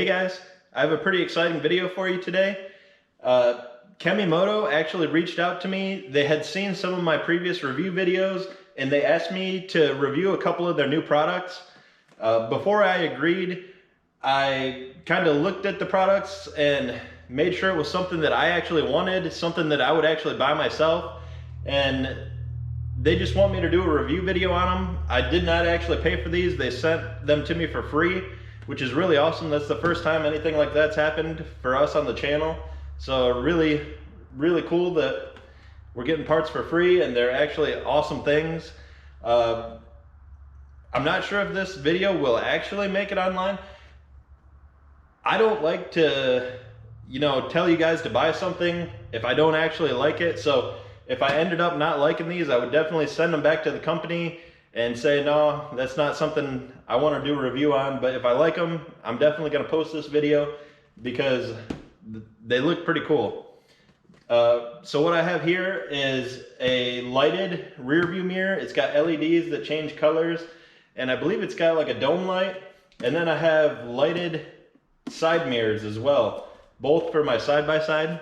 guys, I have a pretty exciting video for you today. Kemimoto actually reached out to me. They had seen some of my previous review videos and they asked me to review a couple of their new products. Before I agreed, I kind of looked at the products and made sure it was something that I actually wanted, something that I would actually buy myself. And they just want me to do a review video on them. I did not actually pay for these. They sent them to me for free, which is really awesome. That's the first time anything like that's happened for us on the channel. So really, really cool that we're getting parts for free and they're actually awesome things. I'm not sure if this video will actually make it online. I don't like to, tell you guys to buy something if I don't actually like it. So if I ended up not liking these, I would definitely send them back to the company and say, no, that's not something I want to do a review on. But if I like them, I'm definitely going to post this video because they look pretty cool. So what I have here is a lighted rear view mirror. It's got LEDs that change colors, and I believe it's got like a dome light. And then I have lighted side mirrors as well, both for my side-by-side.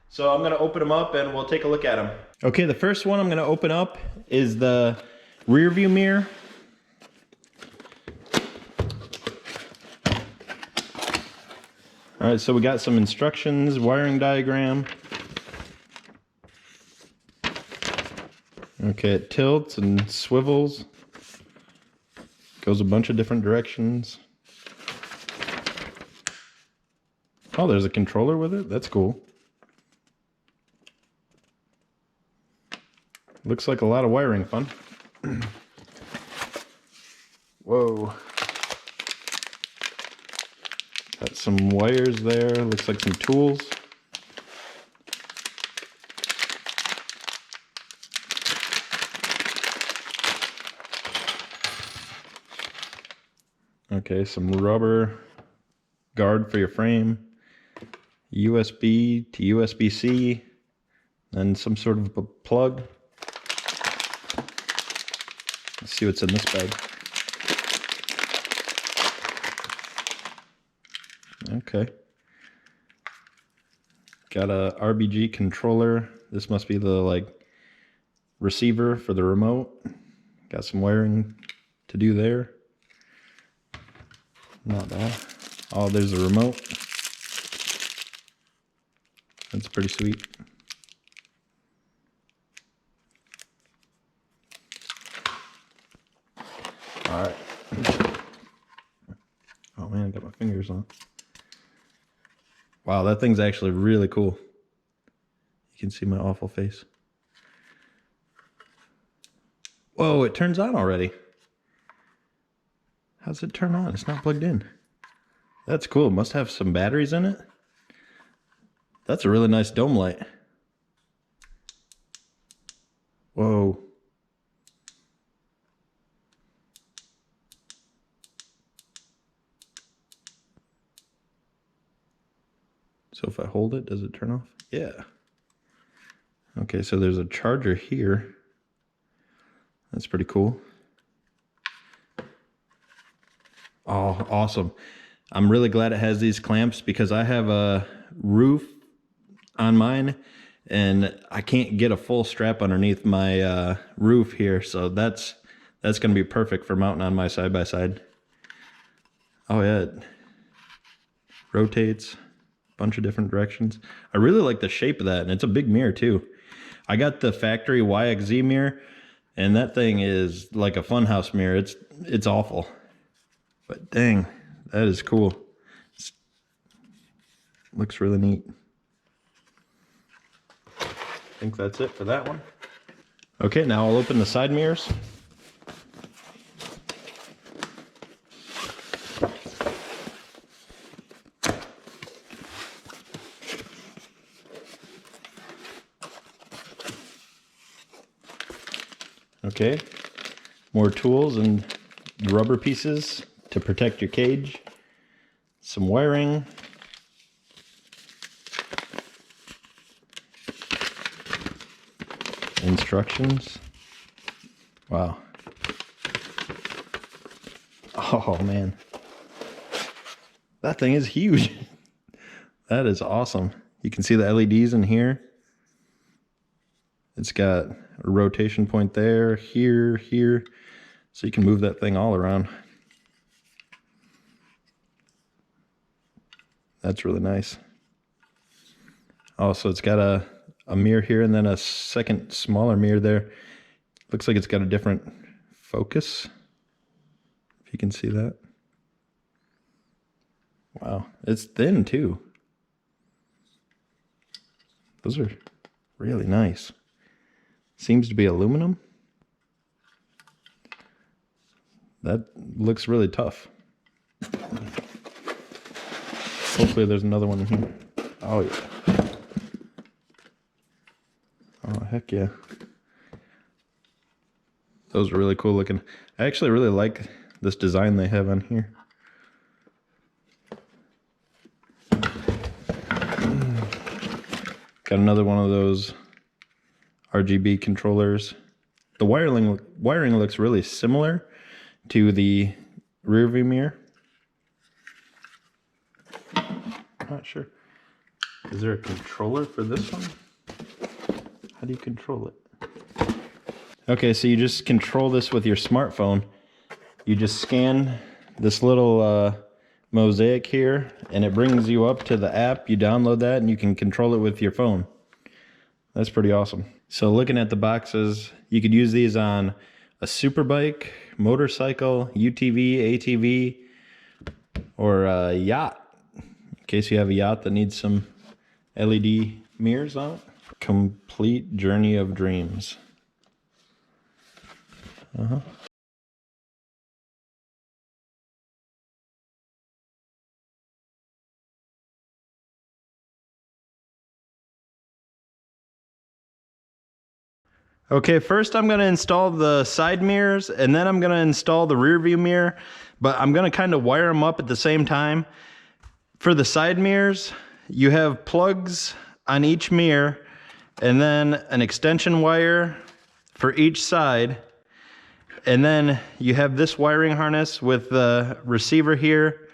So I'm gonna open them up and we'll take a look at them. Okay, the first one I'm gonna open up is the rear view mirror. All right, so we got some instructions, wiring diagram. Okay, it tilts and swivels. Goes a bunch of different directions. Oh, there's a controller with it? That's cool. Looks like a lot of wiring fun. Whoa. Got some wires there, looks like some tools. Okay, some rubber guard for your frame. USB to USB-C, and some sort of a plug. Let's see what's in this bag. Okay. Got a RBG controller. This must be the receiver for the remote. Got some wiring to do there. Not bad. Oh, there's the remote. That's pretty sweet. All right. Oh man, I got my fingers on. Wow, that thing's actually really cool. You can see my awful face. Whoa, it turns on already. How's it turn on? It's not plugged in. That's cool. It must have some batteries in it. That's a really nice dome light. Whoa. So if I hold it, does it turn off? Yeah. Okay, so there's a charger here. That's pretty cool. Oh, awesome. I'm really glad it has these clamps because I have a roof on mine and I can't get a full strap underneath my roof here, so that's gonna be perfect for mounting on my side-by-side. Oh yeah, it rotates a bunch of different directions. I really like the shape of that, and it's a big mirror too. I got the factory YXZ mirror, and that thing is like a funhouse mirror. It's awful, but dang, that is cool. Looks really neat. I think that's it for that one. Okay, now I'll open the side mirrors. Okay, more tools and rubber pieces to protect your cage. Some wiring. Instructions. Wow. Oh man. That thing is huge. That is awesome. You can see the LEDs in here. It's got a rotation point there, here, here. So you can move that thing all around. That's really nice. Oh, so it's got a mirror here and then a second smaller mirror there. Looks like it's got a different focus, if you can see that. Wow, it's thin too. Those are really nice. Seems to be aluminum. That looks really tough. Hopefully there's another one in here. Oh yeah. Oh heck yeah. Those are really cool looking. I actually really like this design they have on here. Got another one of those RGB controllers. The wiring looks really similar to the rear view mirror. I'm not sure. Is there a controller for this one? How do you control it? Okay, so you just control this with your smartphone. You just scan this little mosaic here and it brings you up to the app. You download that and you can control it with your phone. That's pretty awesome. So looking at the boxes, you could use these on a super bike, motorcycle, UTV, ATV, or a yacht. In case you have a yacht that needs some LED mirrors on it. Complete Journey of Dreams. Okay, first I'm gonna install the side mirrors and then I'm gonna install the rear view mirror, but I'm gonna kind of wire them up at the same time. For the side mirrors, you have plugs on each mirror and then an extension wire for each side. And then you have this wiring harness with the receiver here.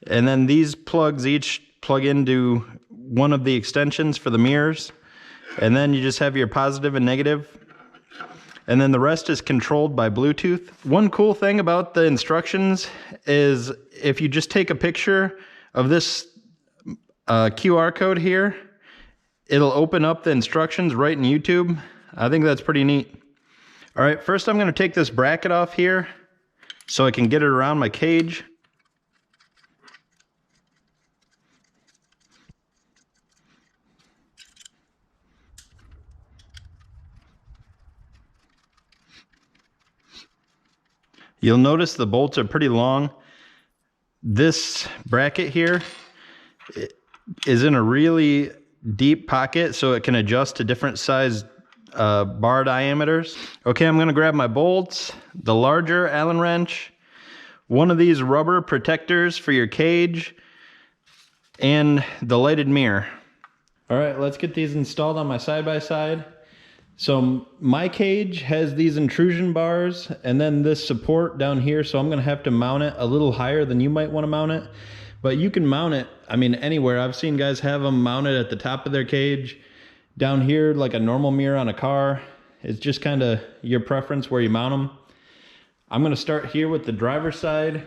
And then these plugs each plug into one of the extensions for the mirrors. And then you just have your positive and negative. And then the rest is controlled by Bluetooth. One cool thing about the instructions is if you just take a picture of this QR code here, it'll open up the instructions right in YouTube. I think that's pretty neat. All right, first I'm gonna take this bracket off here so I can get it around my cage. You'll notice the bolts are pretty long. This bracket here is in a really deep pocket so it can adjust to different size bar diameters. Okay, I'm gonna grab my bolts, the larger Allen wrench, one of these rubber protectors for your cage, and the lighted mirror. All right, let's get these installed on my side-by-side. So my cage has these intrusion bars and then this support down here, so I'm gonna have to mount it a little higher than you might wanna mount it. But you can mount it, I mean, anywhere. I've seen guys have them mounted at the top of their cage, down here like a normal mirror on a car. It's just kind of your preference where you mount them. I'm gonna start here with the driver's side.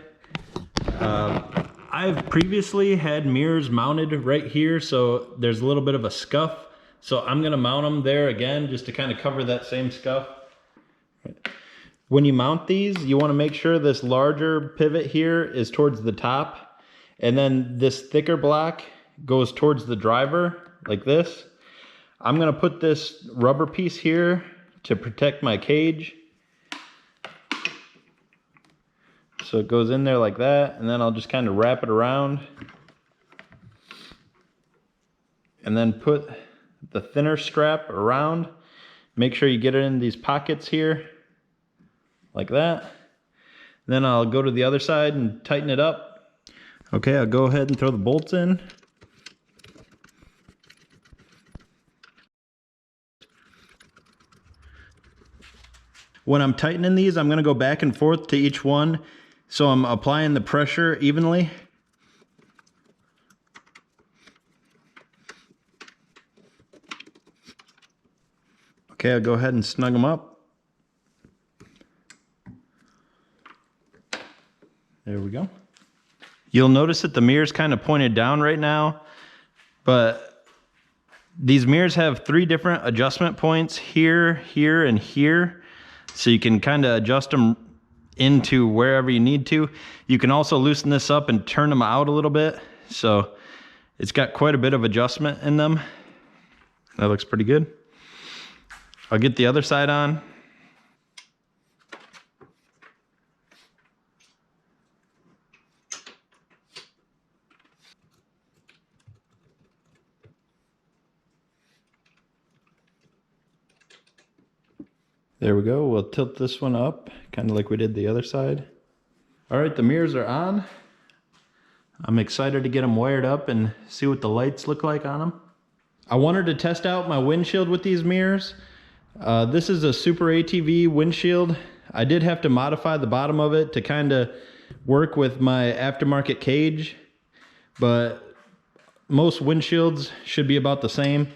I've previously had mirrors mounted right here, so there's a little bit of a scuff. So I'm gonna mount them there again, just to kind of cover that same scuff. When you mount these, you wanna make sure this larger pivot here is towards the top, and then this thicker block goes towards the driver, like this. I'm gonna put this rubber piece here to protect my cage. So it goes in there like that, and then I'll just kind of wrap it around. And then put the thinner strap around. Make sure you get it in these pockets here, like that. Then I'll go to the other side and tighten it up. Okay, I'll go ahead and throw the bolts in. When I'm tightening these, I'm gonna go back and forth to each one, so I'm applying the pressure evenly. Okay, I'll go ahead and snug them up. There we go. You'll notice that the mirror's kind of pointed down right now, but these mirrors have 3 different adjustment points here, here, and here. So you can kind of adjust them into wherever you need to. You can also loosen this up and turn them out a little bit. So it's got quite a bit of adjustment in them. That looks pretty good. I'll get the other side on. There we go. We'll tilt this one up, kind of like we did the other side. All right, the mirrors are on. I'm excited to get them wired up and see what the lights look like on them. I wanted to test out my windshield with these mirrors. This is a Super ATV windshield. I did have to modify the bottom of it to kind of work with my aftermarket cage, but most windshields should be about the same.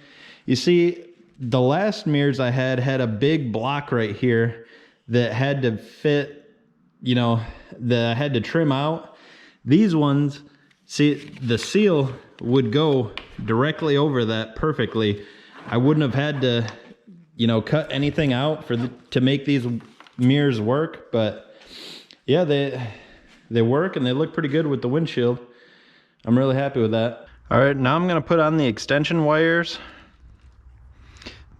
You see, the last mirrors I had a big block right here that had to fit, you know, that I had to trim out. These ones, see, the seal would go directly over that perfectly. I wouldn't have had to, you know, cut anything out to make these mirrors work, but yeah, they work and they look pretty good with the windshield. I'm really happy with that. All right, now I'm gonna put on the extension wires.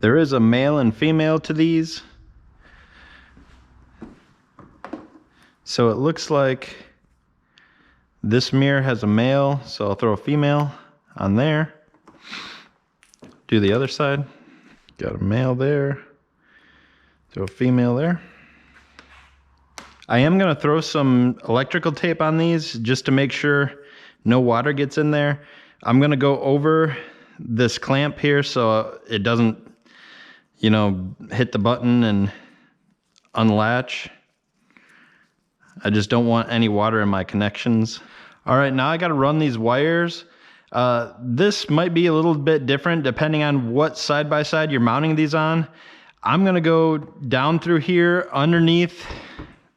There is a male and female to these. So it looks like this mirror has a male, so I'll throw a female on there. Do the other side. Got a male there. Throw a female there. I am gonna throw some electrical tape on these just to make sure no water gets in there. I'm gonna go over this clamp here so it doesn't, you know, hit the button and unlatch. I just don't want any water in my connections. All right, now I gotta run these wires. This might be a little bit different depending on what side-by-side you're mounting these on. I'm gonna go down through here underneath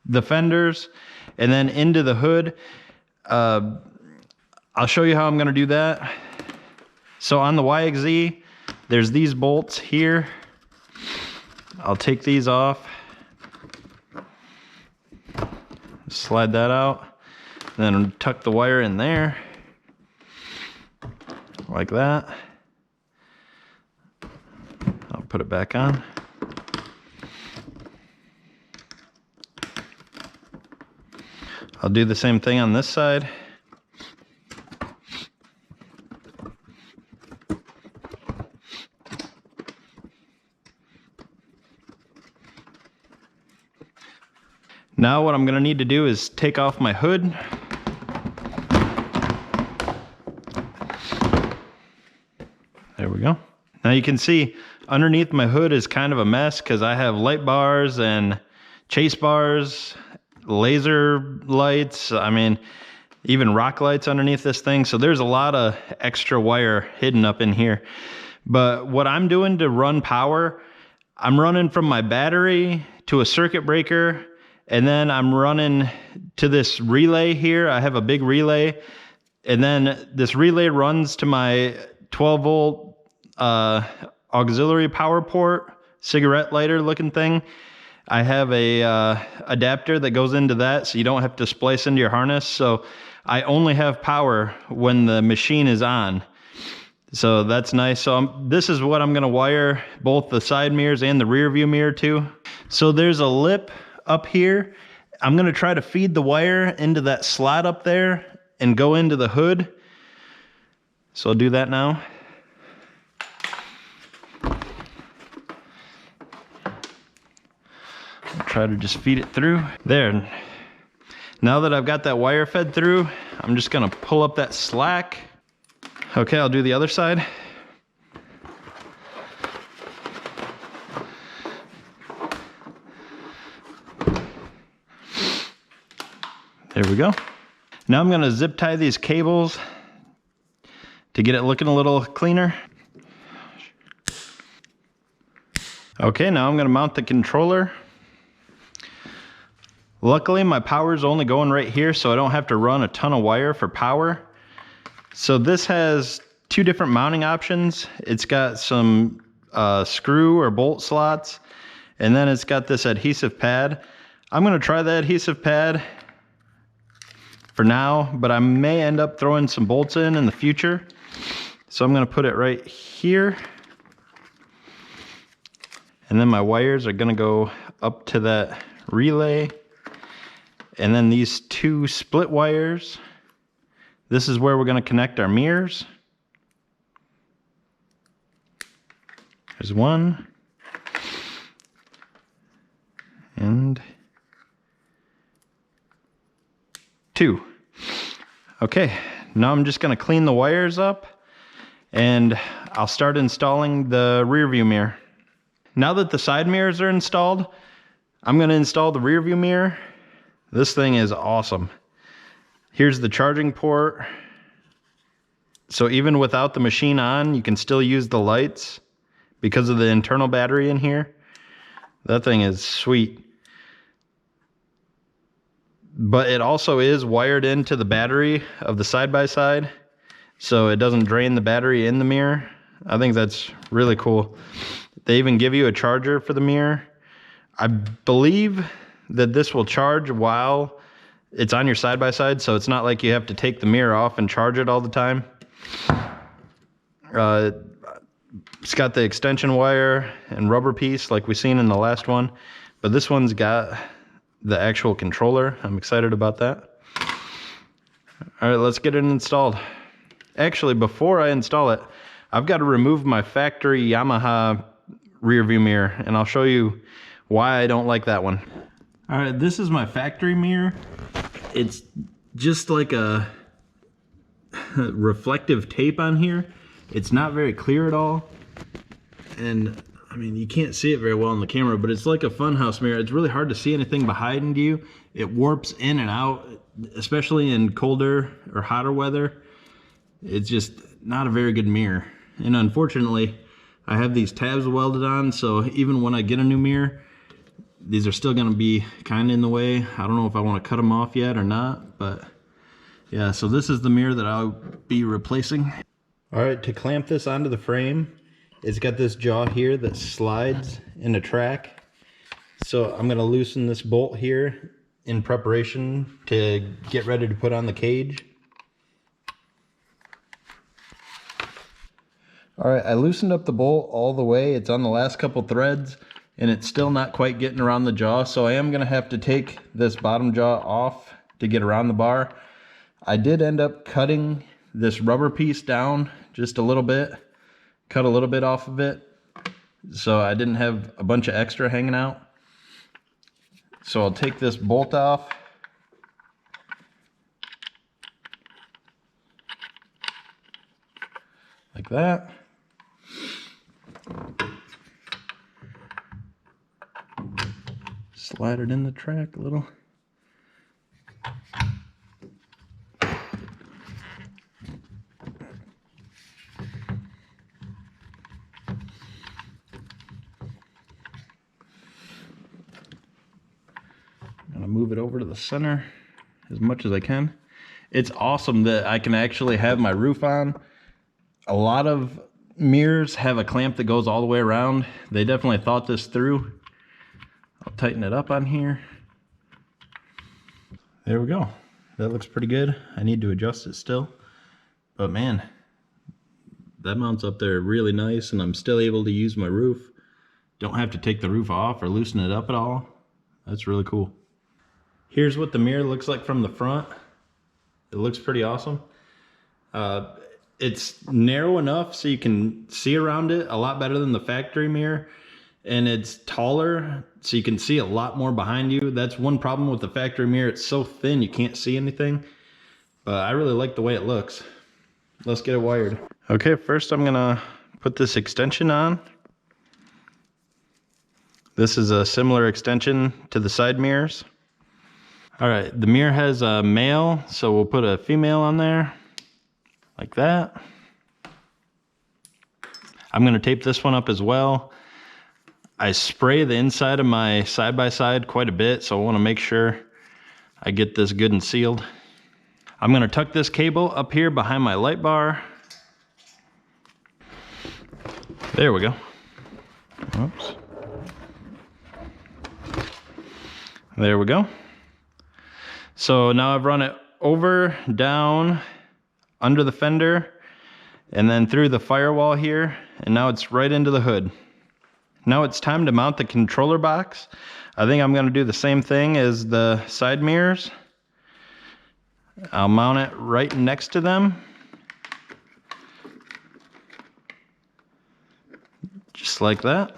the fenders and then into the hood. I'll show you how I'm gonna do that. So on the YXZ, there's these bolts here. I'll take these off, slide that out, then tuck the wire in there, like that. I'll put it back on. I'll do the same thing on this side. Now what I'm gonna need to do is take off my hood. There we go. Now you can see underneath my hood is kind of a mess because I have light bars and chase bars, laser lights, I mean, even rock lights underneath this thing. So there's a lot of extra wire hidden up in here. But what I'm doing to run power, I'm running from my battery to a circuit breaker, and then I'm running to this relay here. I have a big relay, and then this relay runs to my 12 volt auxiliary power port, cigarette lighter looking thing. I have a adapter that goes into that, so you don't have to splice into your harness. So I only have power when the machine is on. So that's nice. So this is what I'm gonna wire both the side mirrors and the rear view mirror to. So there's a lip up here. I'm gonna try to feed the wire into that slot up there and go into the hood. So I'll do that now. I'll try to just feed it through. There. Now that I've got that wire fed through, I'm just gonna pull up that slack. Okay, I'll do the other side. There we go. Now I'm gonna zip tie these cables to get it looking a little cleaner. Okay, now I'm gonna mount the controller. Luckily, my power is only going right here, so I don't have to run a ton of wire for power. So this has two different mounting options. It's got some screw or bolt slots, and then it's got this adhesive pad. I'm gonna try the adhesive pad for now, but I may end up throwing some bolts in the future. So I'm gonna put it right here. And then my wires are gonna go up to that relay. And then these two split wires, this is where we're gonna connect our mirrors. There's one. And two. Okay, now I'm just gonna clean the wires up and I'll start installing the rear view mirror. Now that the side mirrors are installed, I'm gonna install the rear view mirror. This thing is awesome. Here's the charging port. So even without the machine on, you can still use the lights because of the internal battery in here. That thing is sweet. But it also is wired into the battery of the side-by-side, so it doesn't drain the battery in the mirror. I think that's really cool. They even give you a charger for the mirror. I believe that this will charge while it's on your side-by-side, so it's not like you have to take the mirror off and charge it all the time. It's got the extension wire and rubber piece like we seen in the last one, but this one's got the actual controller. I'm excited about that. All right, let's get it installed. Actually, before I install it, I've got to remove my factory Yamaha rear view mirror, and I'll show you why I don't like that one. All right, this is my factory mirror. It's just like a reflective tape on here. It's not very clear at all. And I mean, you can't see it very well on the camera, but it's like a funhouse mirror. It's really hard to see anything behind you. It warps in and out, especially in colder or hotter weather. It's just not a very good mirror. And unfortunately, I have these tabs welded on, so even when I get a new mirror, these are still gonna be kind of in the way. I don't know if I wanna cut them off yet or not, but yeah, so this is the mirror that I'll be replacing. All right, to clamp this onto the frame, it's got this jaw here that slides in a track. So I'm gonna loosen this bolt here in preparation to get ready to put on the cage. All right, I loosened up the bolt all the way. It's on the last couple threads and it's still not quite getting around the jaw. So I am gonna have to take this bottom jaw off to get around the bar. I did end up cutting this rubber piece down just a little bit. Cut a little bit off of it, so I didn't have a bunch of extra hanging out. So I'll take this bolt off. Like that. Slide it in the track a little. Move it over to the center as much as I can. It's awesome that I can actually have my roof on. A lot of mirrors have a clamp that goes all the way around. They definitely thought this through. I'll tighten it up on here. There we go. That looks pretty good. I need to adjust it still, but man, that mounts up there really nice, and I'm still able to use my roof. Don't have to take the roof off or loosen it up at all. That's really cool. Here's what the mirror looks like from the front. It looks pretty awesome. It's narrow enough so you can see around it a lot better than the factory mirror. And it's taller so you can see a lot more behind you. That's one problem with the factory mirror. It's so thin you can't see anything. But I really like the way it looks. Let's get it wired. Okay, first I'm gonna put this extension on. This is a similar extension to the side mirrors. All right, the mirror has a male, so we'll put a female on there, like that. I'm gonna tape this one up as well. I spray the inside of my side-by-side quite a bit, so I want to make sure I get this good and sealed. I'm going to tuck this cable up here behind my light bar. There we go. Oops. There we go. So now I've run it over, down, under the fender, and then through the firewall here, and now it's right into the hood. Now it's time to mount the controller box. I think I'm going to do the same thing as the side mirrors. I'll mount it right next to them. Just like that.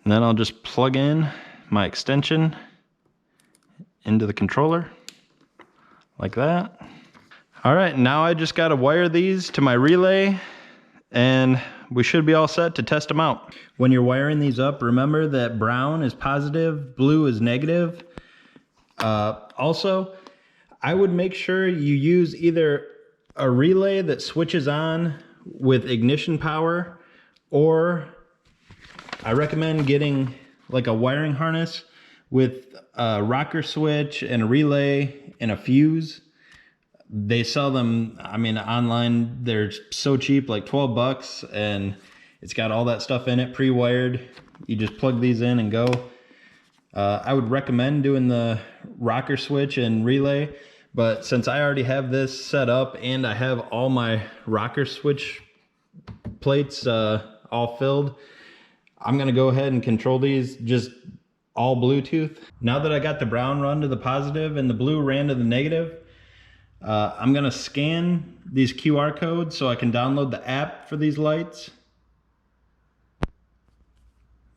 And then I'll just plug in my extension into the controller, like that. All right, now I just gotta wire these to my relay, and we should be all set to test them out. When you're wiring these up, remember that brown is positive, blue is negative. Also, I would make sure you use either a relay that switches on with ignition power, or I recommend getting like a wiring harness with a rocker switch and a relay and a fuse. They sell them, I mean, online. They're so cheap, like 12 bucks, and it's got all that stuff in it, pre-wired. You just plug these in and go. I would recommend doing the rocker switch and relay, but since I already have this set up and I have all my rocker switch plates all filled, I'm gonna go ahead and control these just all Bluetooth. Now that I got the brown run to the positive and the blue ran to the negative, I'm gonna scan these QR codes so I can download the app for these lights.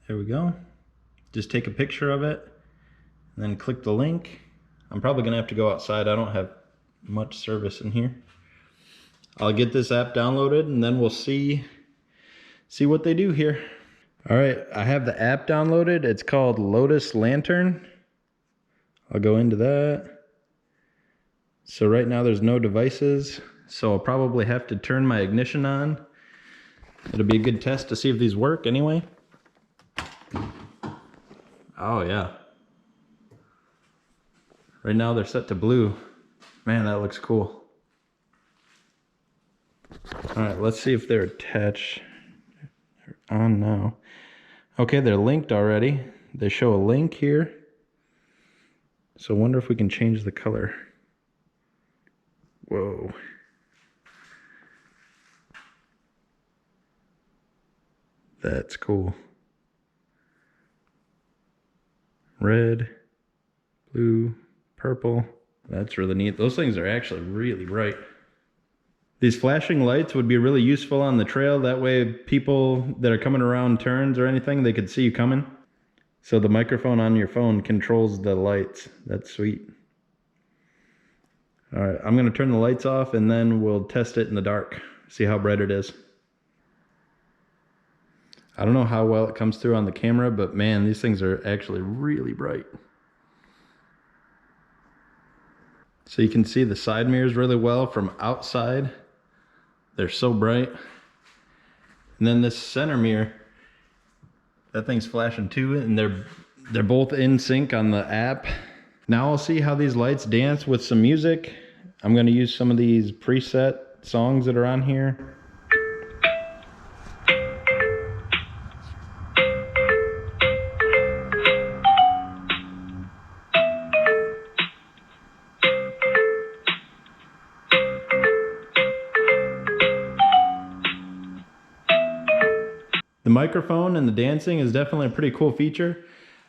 There we go. Just take a picture of it and then click the link. I'm probably gonna have to go outside. I don't have much service in here. I'll get this app downloaded and then we'll see what they do here. All right, I have the app downloaded. It's called Lotus Lantern. I'll go into that. So right now there's no devices, so I'll probably have to turn my ignition on. It'll be a good test to see if these work anyway. Oh yeah. Right now they're set to blue. Man, that looks cool. All right, let's see if they're attached. They're on now. Okay, they're linked already. They show a link here. So I wonder if we can change the color. Whoa. That's cool. Red, blue, purple. That's really neat. Those things are actually really bright. These flashing lights would be really useful on the trail. That way people that are coming around turns or anything, they could see you coming. So the microphone on your phone controls the lights. That's sweet. All right, I'm gonna turn the lights off and then we'll test it in the dark. See how bright it is. I don't know how well it comes through on the camera, but man, these things are actually really bright. So you can see the side mirrors really well from outside. They're so bright. And then this center mirror, that thing's flashing too, and they're both in sync on the app. Now I'll see how these lights dance with some music. I'm gonna use some of these preset songs that are on here. The microphone and the dancing is definitely a pretty cool feature.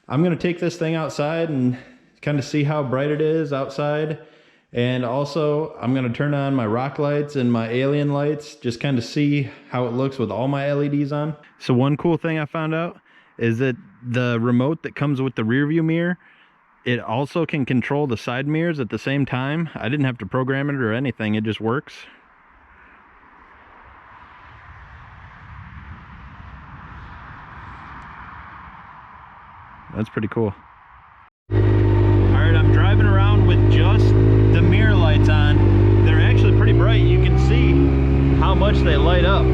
I'm gonna take this thing outside and kind of see how bright it is outside. And also I'm gonna turn on my rock lights and my alien lights, just kind of see how it looks with all my LEDs on. So one cool thing I found out is that the remote that comes with the rear view mirror, it also can control the side mirrors at the same time. I didn't have to program it or anything, it just works. That's pretty cool. Alright, I'm driving around with just the mirror lights on. They're actually pretty bright. You can see how much they light up.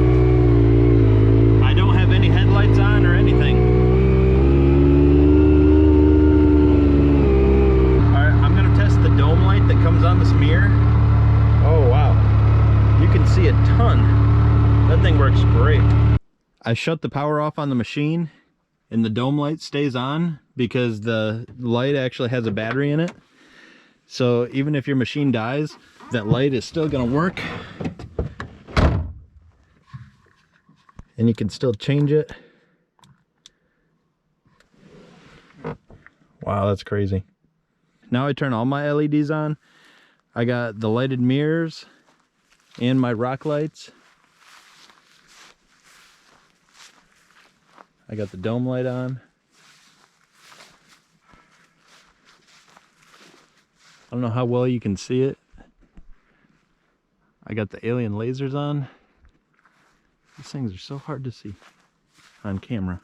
I don't have any any headlights on or anything. Alright, I'm gonna test the dome light that comes on this mirror. Oh wow, you can see a ton. That thing works great. I shut the power off on the machine and the dome light stays on because the light actually has a battery in it. So even if your machine dies, that light is still gonna work. And you can still change it. Wow, that's crazy. Now I turn all my LEDs on. I got the lighted mirrors and my rock lights. I got the dome light on. I don't know how well you can see it. I got the alien lasers on. These things are so hard to see on camera.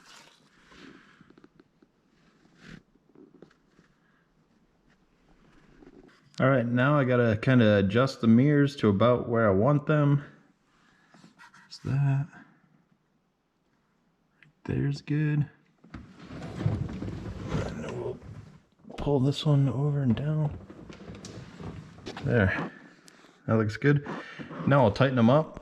All right, now I gotta kind of adjust the mirrors to about where I want them. There's that. There's good. And then we'll pull this one over and down. There, that looks good. Now I'll tighten them up.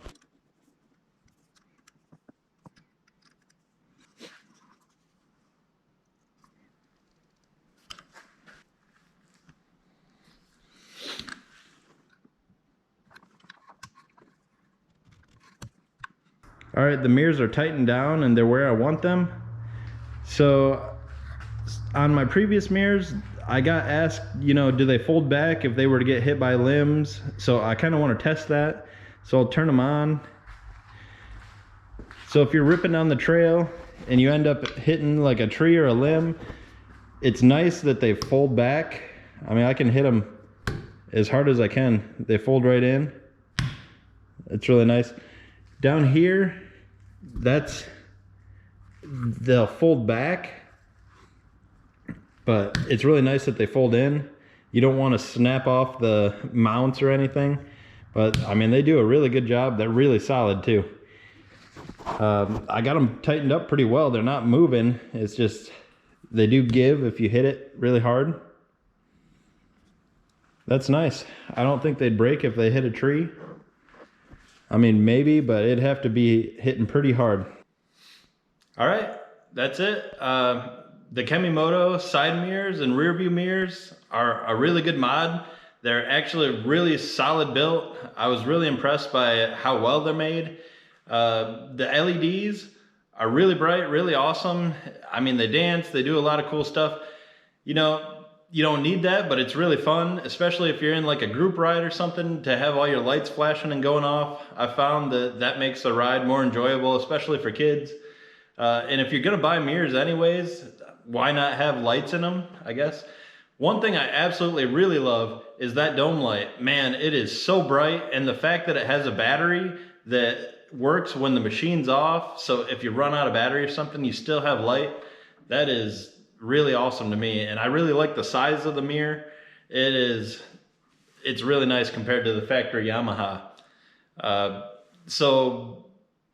All right, the mirrors are tightened down and they're where I want them. So on my previous mirrors, I got asked, you know, do they fold back if they were to get hit by limbs? So I kind of want to test that. So I'll turn them on. So if you're ripping down the trail and you end up hitting like a tree or a limb, it's nice that they fold back. I mean, I can hit them as hard as I can. They fold right in. It's really nice. Down here, they'll fold back. But it's really nice that they fold in. You don't want to snap off the mounts or anything. But I mean, they do a really good job. They're really solid too. I got them tightened up pretty well. They're not moving. It's just, they do give if you hit it really hard. That's nice. I don't think they'd break if they hit a tree. I mean, maybe, but it'd have to be hitting pretty hard. All right, that's it. The Kemimoto side mirrors and rear view mirrors are a really good mod. They're actually really solid built. I was really impressed by how well they're made. The LEDs are really bright, really awesome. I mean, they dance, they do a lot of cool stuff. You know, you don't need that, but it's really fun, especially if you're in like a group ride or something, to have all your lights flashing and going off. I found that makes the ride more enjoyable, especially for kids. And if you're gonna buy mirrors anyways, why not have lights in them, I guess? One thing I absolutely really love is that dome light. Man, it is so bright, and the fact that it has a battery that works when the machine's off, so if you run out of battery or something, you still have light. That is really awesome to me, and I really like the size of the mirror. It's really nice compared to the factory Yamaha. So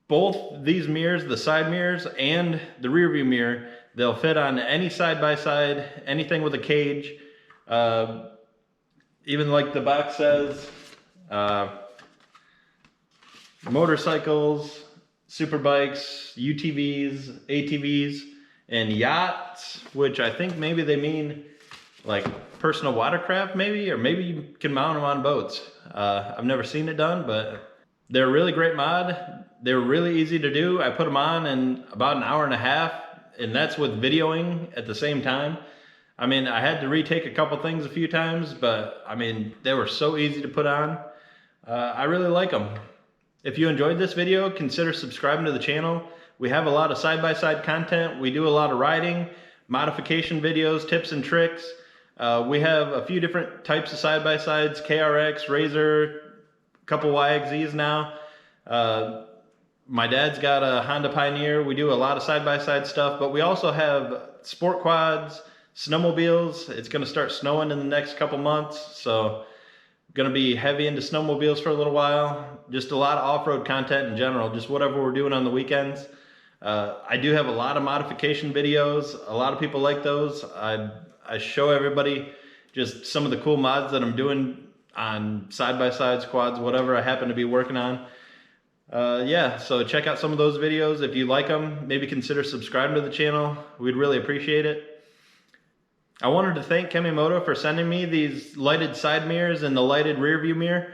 both these mirrors, the side mirrors and the rear view mirror, they'll fit on any side-by-side, anything with a cage. Even like the box says, motorcycles, super bikes, UTVs, ATVs, and yachts, which I think maybe they mean like personal watercraft maybe, or maybe you can mount them on boats. I've never seen it done, but they're a really great mod. They're really easy to do. I put them on in about an hour and a half, and that's with videoing at the same time. I mean, I had to retake a couple things a few times, but I mean, they were so easy to put on. I really like them. If you enjoyed this video, consider subscribing to the channel. We have a lot of side-by-side content. We do a lot of riding, modification videos, tips and tricks. We have a few different types of side-by-sides, KRX, Razor, a couple YXZs now. My dad's got a Honda Pioneer. We do a lot of side-by-side stuff, but we also have sport quads, snowmobiles. It's gonna start snowing in the next couple months, so gonna be heavy into snowmobiles for a little while. Just a lot of off-road content in general, just whatever we're doing on the weekends. I do have a lot of modification videos. A lot of people like those. I show everybody just some of the cool mods that I'm doing on side-by-sides, quads, whatever I happen to be working on. Yeah, so check out some of those videos. If you like them, maybe consider subscribing to the channel. We'd really appreciate it. I wanted to thank Kemimoto for sending me these lighted side mirrors and the lighted rear view mirror.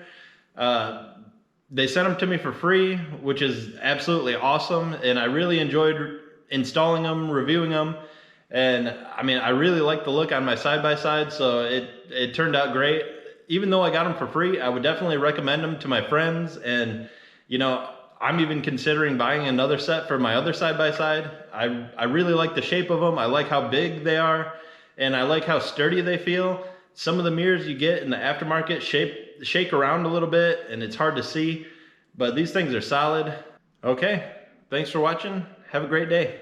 They sent them to me for free, which is absolutely awesome, and I really enjoyed installing them, reviewing them, and I mean, I really like the look on my side-by-side, so it turned out great. Even though I got them for free, I would definitely recommend them to my friends, and you know, I'm even considering buying another set for my other side-by-side. I really like the shape of them. I like how big they are, and I like how sturdy they feel. Some of the mirrors you get in the aftermarket shake around a little bit, and it's hard to see, but these things are solid. Okay, thanks for watching. Have a great day.